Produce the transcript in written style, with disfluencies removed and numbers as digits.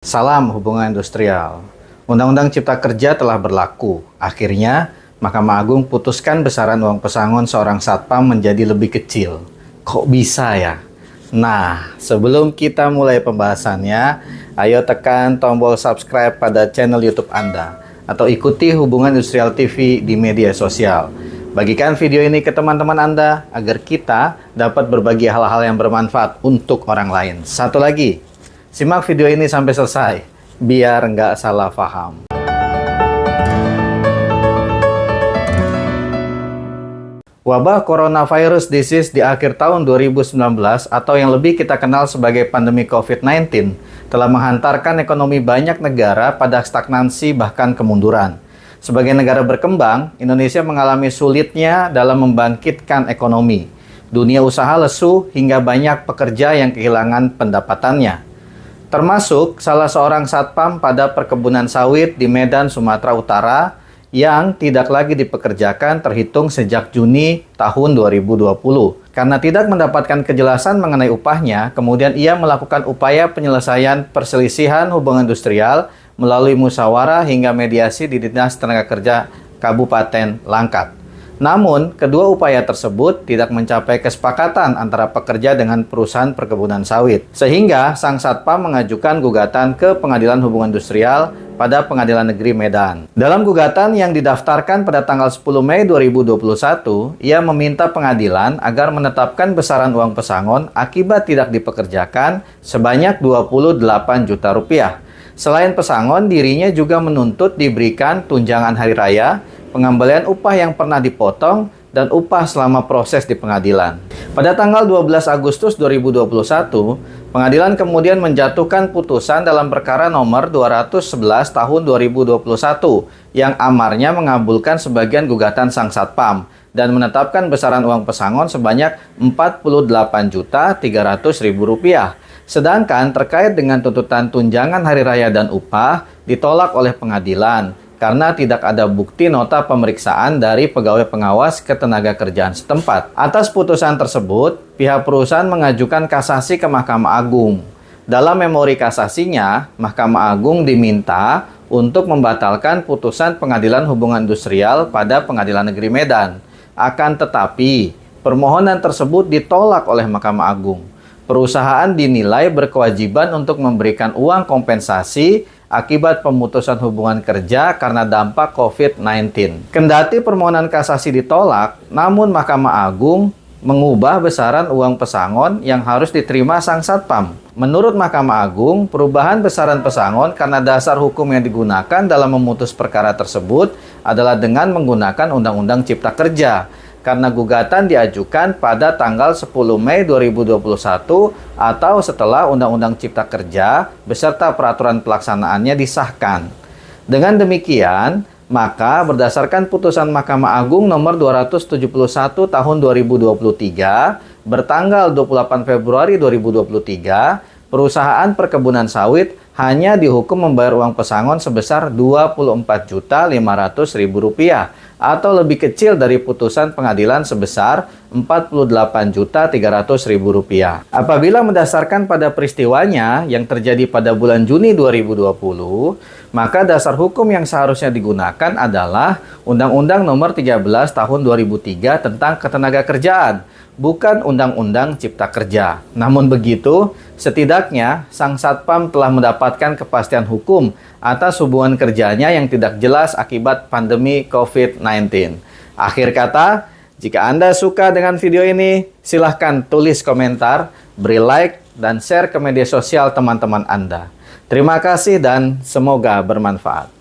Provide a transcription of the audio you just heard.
Salam hubungan industrial. Undang-Undang Cipta Kerja telah berlaku. Akhirnya, Mahkamah Agung putuskan besaran uang pesangon seorang satpam menjadi lebih kecil. Kok bisa ya? Nah, sebelum kita mulai pembahasannya, ayo tekan tombol subscribe pada channel YouTube Anda atau ikuti Hubungan Industrial TV di media sosial. Bagikan video ini ke teman-teman Anda agar kita dapat berbagi hal-hal yang bermanfaat untuk orang lain. Satu lagi, simak video ini sampai selesai, biar nggak salah paham. Wabah coronavirus disease di akhir tahun 2019 atau yang lebih kita kenal sebagai pandemi COVID-19 telah menghantarkan ekonomi banyak negara pada stagnansi bahkan kemunduran. Sebagai negara berkembang, Indonesia mengalami sulitnya dalam membangkitkan ekonomi. Dunia usaha lesu hingga banyak pekerja yang kehilangan pendapatannya. Termasuk salah seorang satpam pada perkebunan sawit di Medan, Sumatera Utara yang tidak lagi dipekerjakan terhitung sejak Juni tahun 2020. Karena tidak mendapatkan kejelasan mengenai upahnya, kemudian ia melakukan upaya penyelesaian perselisihan hubungan industrial melalui musyawarah hingga mediasi di Dinas Tenaga Kerja Kabupaten Langkat. Namun, kedua upaya tersebut tidak mencapai kesepakatan antara pekerja dengan perusahaan perkebunan sawit. Sehingga sang satpam mengajukan gugatan ke Pengadilan Hubungan Industrial pada Pengadilan Negeri Medan. Dalam gugatan yang didaftarkan pada tanggal 10 Mei 2021, ia meminta pengadilan agar menetapkan besaran uang pesangon akibat tidak dipekerjakan sebanyak 28 juta rupiah. Selain pesangon, dirinya juga menuntut diberikan tunjangan hari raya, pengembalian upah yang pernah dipotong, dan upah selama proses di pengadilan. Pada tanggal 12 Agustus 2021, pengadilan kemudian menjatuhkan putusan dalam perkara nomor 211 tahun 2021 yang amarnya mengabulkan sebagian gugatan sang satpam dan menetapkan besaran uang pesangon sebanyak Rp48.300.000. Sedangkan terkait dengan tuntutan tunjangan hari raya dan upah ditolak oleh pengadilan karena tidak ada bukti nota pemeriksaan dari pegawai pengawas ketenagakerjaan setempat. Atas putusan tersebut, pihak perusahaan mengajukan kasasi ke Mahkamah Agung. Dalam memori kasasinya, Mahkamah Agung diminta untuk membatalkan putusan Pengadilan Hubungan Industrial pada Pengadilan Negeri Medan. Akan tetapi, permohonan tersebut ditolak oleh Mahkamah Agung. Perusahaan dinilai berkewajiban untuk memberikan uang kompensasi akibat pemutusan hubungan kerja karena dampak COVID-19. Kendati permohonan kasasi ditolak, namun Mahkamah Agung mengubah besaran uang pesangon yang harus diterima sang satpam. Menurut Mahkamah Agung, perubahan besaran pesangon karena dasar hukum yang digunakan dalam memutus perkara tersebut adalah dengan menggunakan Undang-Undang Cipta Kerja. Karena gugatan diajukan pada tanggal 10 Mei 2021 atau setelah Undang-Undang Cipta Kerja beserta peraturan pelaksanaannya disahkan. Dengan demikian, maka berdasarkan putusan Mahkamah Agung nomor 271 tahun 2023 bertanggal 28 Februari 2023, perusahaan perkebunan sawit hanya dihukum membayar uang pesangon sebesar Rp24.500.000 atau lebih kecil dari putusan pengadilan sebesar Rp48.300.000. Apabila mendasarkan pada peristiwanya yang terjadi pada bulan Juni 2020, maka dasar hukum yang seharusnya digunakan adalah Undang-Undang Nomor 13 Tahun 2003 tentang Ketenagakerjaan, bukan Undang-Undang Cipta Kerja. Namun begitu, setidaknya sang satpam telah mendapatkan kepastian hukum atas hubungan kerjanya yang tidak jelas akibat pandemi COVID-19. Akhir kata, jika Anda suka dengan video ini, silahkan tulis komentar, beri like, dan share ke media sosial teman-teman Anda. Terima kasih dan semoga bermanfaat.